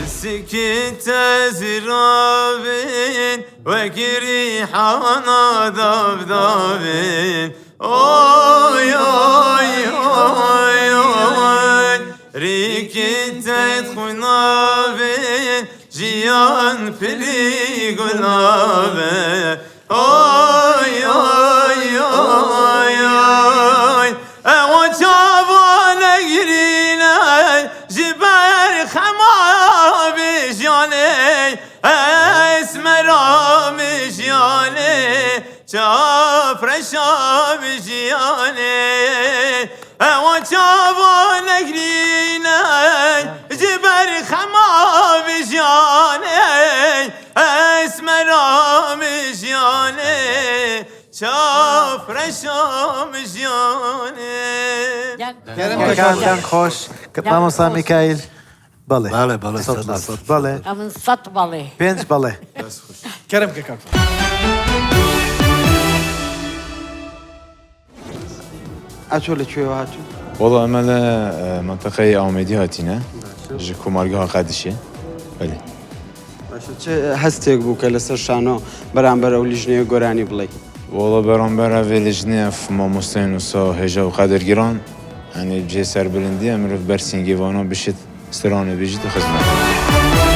سكت زرابين وكريحانا ذبذبين اوي اوي اوي اوي ريكت خنابين جيان فلي قلابين اوي اوي اوي اوي وجابنا يرينا جبال خمام جياني اسمرام جياني شاف رشام جياني وجابنا يرينا جبال خمام جياني اسمرام جياني شاف رشام جياني كان خوش مامۆستا میکایل بەڵێ بەڵێ بەڵێ بەڵێ ئەمن سەد بەڵێ 5 بەڵێ کەرم کە کاک ئەچۆ لەکوێوە هاتوو والله ئەمە لە منتەقەی ئاومێدی هاتینە ji کۆمارگەها قادشێ بەێ چ هەستێک بوو کە لەسەر شانۆ بەرامبەر ئەو لیژنەیە گۆرانی بڵێ والله بەرامبەر vê lijinê mamosteyên wisa hêja û qedirgiran yanî cê serbirîndiye mirov bersîngêvana bişit stranê bêjî di xizmet